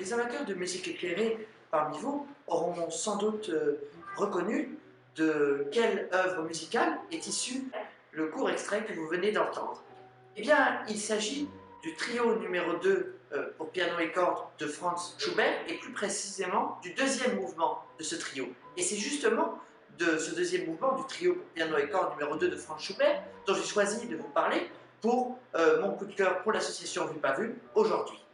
Les amateurs de musique éclairée parmi vous auront sans doute reconnu de quelle œuvre musicale est issu le court extrait que vous venez d'entendre. Eh bien, il s'agit du trio numéro 2 pour piano et cordes de Franz Schubert, et plus précisément du deuxième mouvement de ce trio. Et c'est justement de ce deuxième mouvement du trio pour piano et cordes numéro 2 de Franz Schubert dont j'ai choisi de vous parler pour mon coup de cœur pour l'association Vue Pas Vue aujourd'hui.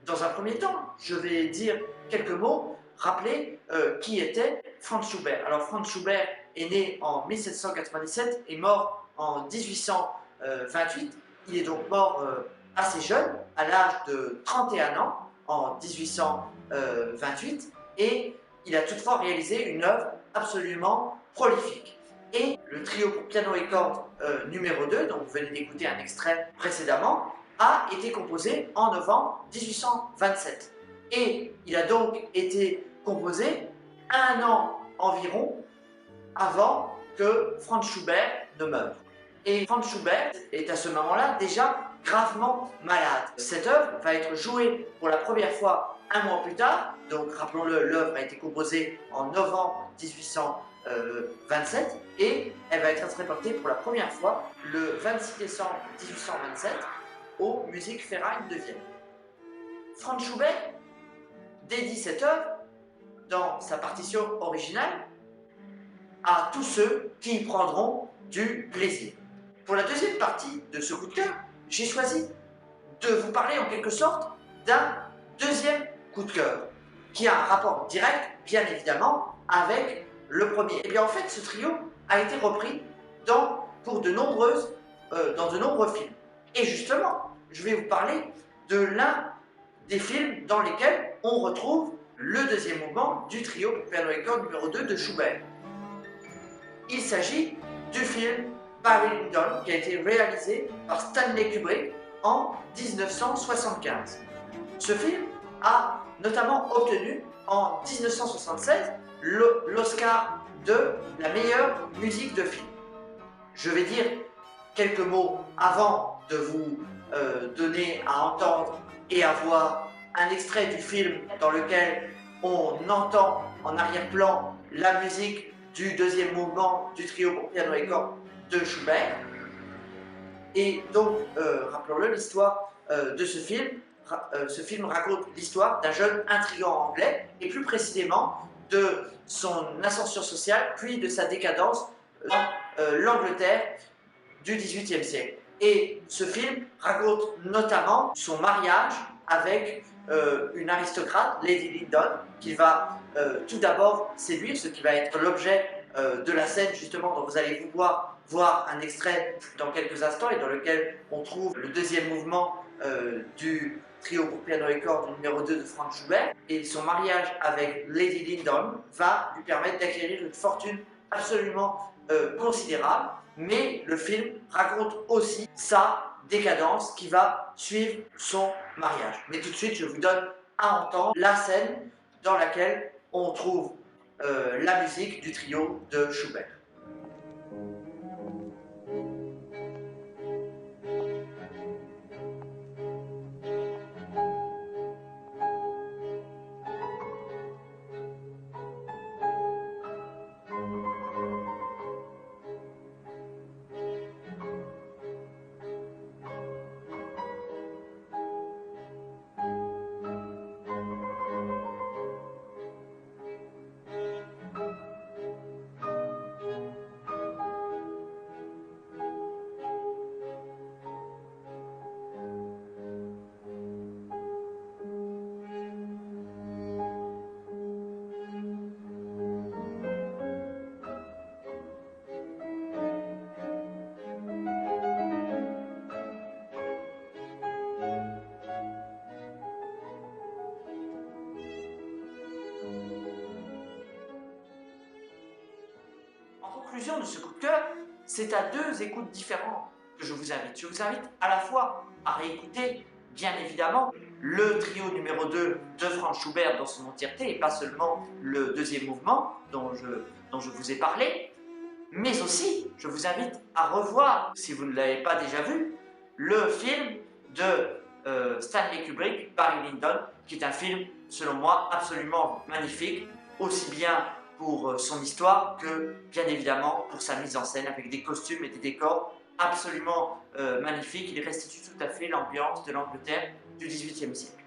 Dans un premier temps, je vais dire quelques mots, rappeler qui était Franz Schubert. Alors Franz Schubert est né en 1797 et mort en 1828. Il est donc mort assez jeune, à l'âge de 31 ans, en 1828, et il a toutefois réalisé une œuvre absolument prolifique. Et le trio pour piano et cordes numéro 2, dont vous venez d'écouter un extrait précédemment, a été composé en novembre 1827. Et il a donc été composé un an environ avant que Franz Schubert ne meure. Et Franz Schubert est à ce moment-là déjà gravement malade. Cette œuvre va être jouée pour la première fois un mois plus tard, donc rappelons-le, l'œuvre a été composée en novembre 1827 et elle va être interprétée pour la première fois le 26 décembre 1827 au Musikverein de Vienne. Franz Schubert dédie cette œuvre dans sa partition originale à tous ceux qui y prendront du plaisir. Pour la deuxième partie de ce coup de cœur, j'ai choisi de vous parler en quelque sorte d'un deuxième coup de cœur qui a un rapport direct, bien évidemment, avec le premier. Et bien en fait, ce trio a été repris dans de nombreux films. Et justement, je vais vous parler de l'un des films dans lesquels on retrouve le deuxième mouvement du trio pour piano et cordes numéro 2 de Schubert. Il s'agit du film Barry Lyndon qui a été réalisé par Stanley Kubrick en 1975. Ce film a notamment obtenu en 1976 l'Oscar de la meilleure musique de film. Je vais dire quelques mots avant de vous donner à entendre et à voir un extrait du film dans lequel on entend en arrière-plan la musique du deuxième mouvement du trio pour piano et cordes de Schubert. Et donc, rappelons-le, l'histoire de ce film raconte l'histoire d'un jeune intrigant anglais, et plus précisément de son ascension sociale, puis de sa décadence dans l'Angleterre du XVIIIe siècle. Et ce film raconte notamment son mariage avec une aristocrate, Lady Lyndon, qui va tout d'abord séduire, ce qui va être l'objet de la scène justement dont vous allez pouvoir voir un extrait dans quelques instants et dans lequel on trouve le deuxième mouvement du trio pour piano et cordes numéro 2 de Franz Schubert. Et son mariage avec Lady Lyndon va lui permettre d'acquérir une fortune absolument considérable, mais le film raconte aussi sa décadence qui va suivre son mariage. Mais tout de suite, je vous donne à entendre la scène dans laquelle on trouve la musique du trio de Schubert. En conclusion de ce coup de cœur, c'est à deux écoutes différentes que je vous invite. Je vous invite à la fois à réécouter, bien évidemment, le trio numéro 2 de Franz Schubert dans son entièreté, et pas seulement le deuxième mouvement dont je vous ai parlé, mais aussi, je vous invite à revoir, si vous ne l'avez pas déjà vu, le film de Stanley Kubrick, Barry Lyndon, qui est un film selon moi, absolument magnifique, aussi bien pour son histoire que, bien évidemment, pour sa mise en scène avec des costumes et des décors absolument magnifiques. Il restitue tout à fait l'ambiance de l'Angleterre du XVIIIe siècle.